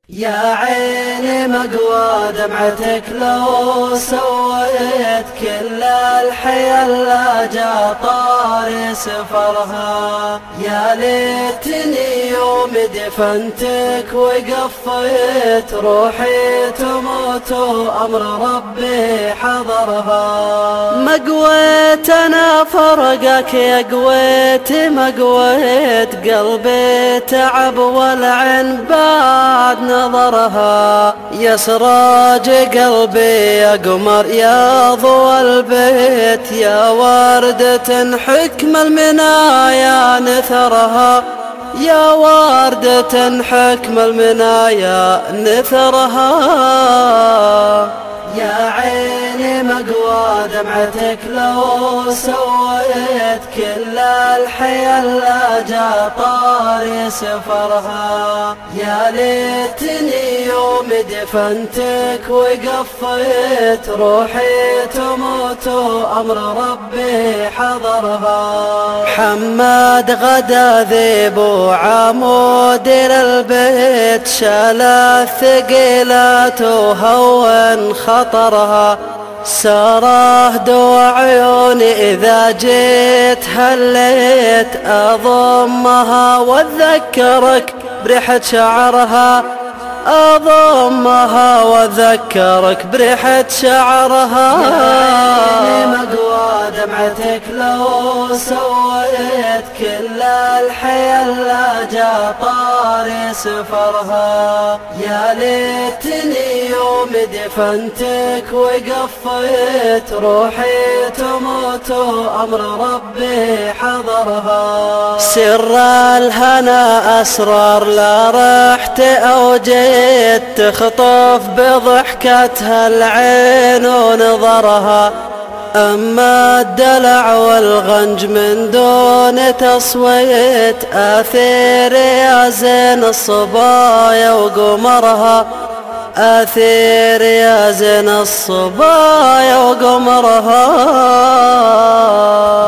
يا عيني مقوى دمعتك لو سويت كل الحياة لا جا طاري سفرها. يا ليتني يوم دفنتك وقفيت روحي تموت وأمر ربي حضرها. ما قويت أنا فرقك يا قويت، ما قويت قلبي تعب والعين بعد نظرها. يا سراج قلبي يا قمر يا ضوى البيت، يا وردة حكم المنايا نثرها، يا وردة حكم المنايا نثرها. يا عيني مقوى دمعتك لو سويت كل الحياة لا جا طاري سفرها. يا ليتني يوم دفنتك وقفيت روحي تموت وأمر ربي حضرها. حماد غدا ذيب وعمود للبيت، شال الثقيلات وهون خطرها. ساره دوا عيوني إذا جيت هليت، أضمها وأذكرك بريحة شعرها، أضمها وأذكرك بريحة شعرها. يا مقوى دمعتك لو سويت كل الحياة لا جا طاري سفرها. يا ليتني يوم دفنتك وقفيت روحي تموت وأمر ربي حضرها. سر الهنا أسرار لا رحت أو جيت، تخطف بضحكتها العين ونظرها. أما الدلع والغنج من دون تصويت، آثير يا زين الصبايا وقمرها، آثير يا زين الصبايا وقمرها.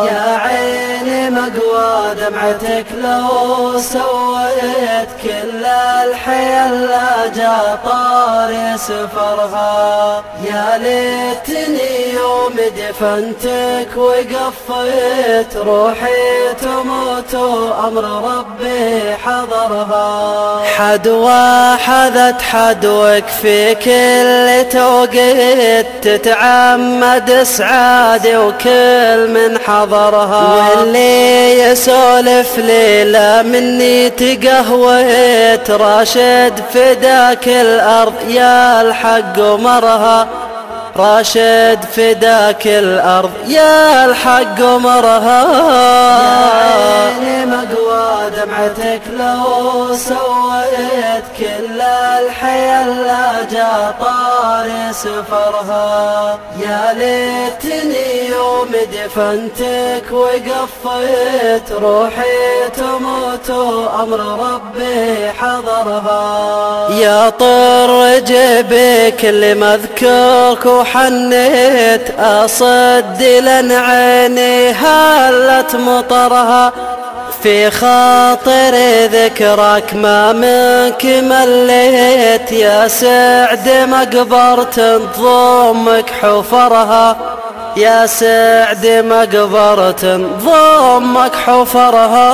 يا عيني مقوى دمعتك لو سويت كل الحياة لا جا طاري سفرها. يا ليتني يوم دفنتك وقفيت روحي تموت وأمر ربي حضرها. حدوى حذت حدوك في كل توقيت، تتعمد اسعادي وكل من حضرها. واللي يسولف ليلة مني تقهويت، راشد فداك الأرض يا الحق ومرها، راشد فداك الأرض يا الحق ومرها. يا عيني مقوى دمعتك لو سويت كل الحياة لا جا طاري سفرها. يا ليتني يوم دفنتك وقفيت روحي تموت وأمر ربي حضرها. يا طر جيبك اللي مذكرك وحنيت، أصد لن عيني هلت مطرها. في خاطري ذكرك ما منك مليت، يا سعد مقبرة ضمك حفرها، يا سعد مقبرة ضمك حفرها.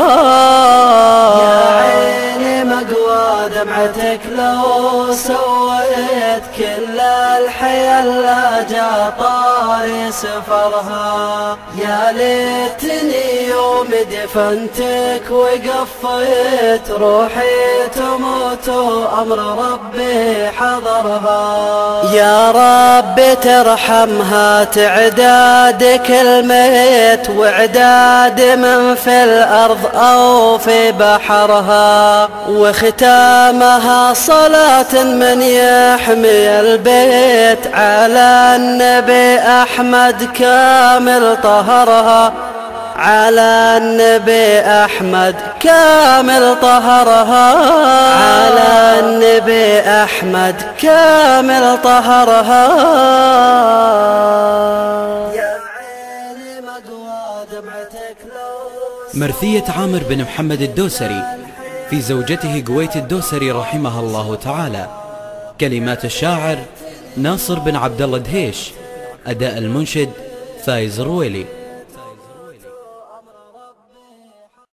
يا عيني مقوى دمعتك لو سويت كل الحياة لا جا طاري سفرها. يا ليتني يوم دفنتك وقفيت روحي تموت وأمر ربي حضرها. يا رب ترحمها تعدادك الميت، وعداد من في الأرض أو في بحرها. وختامها صلاة من يحمي البيت، على النبي أحمد كامل طهرها، على النبي أحمد كامل طهرها، على النبي أحمد كامل طهرها. يا عيني مقوى دمعتك لو مرثية عامر بن محمد الدوسري، في زوجته قويت الدوسري رحمها الله تعالى. كلمات الشاعر ناصر بن عبد الله دهيش، أداء المنشد فايز الرويلي.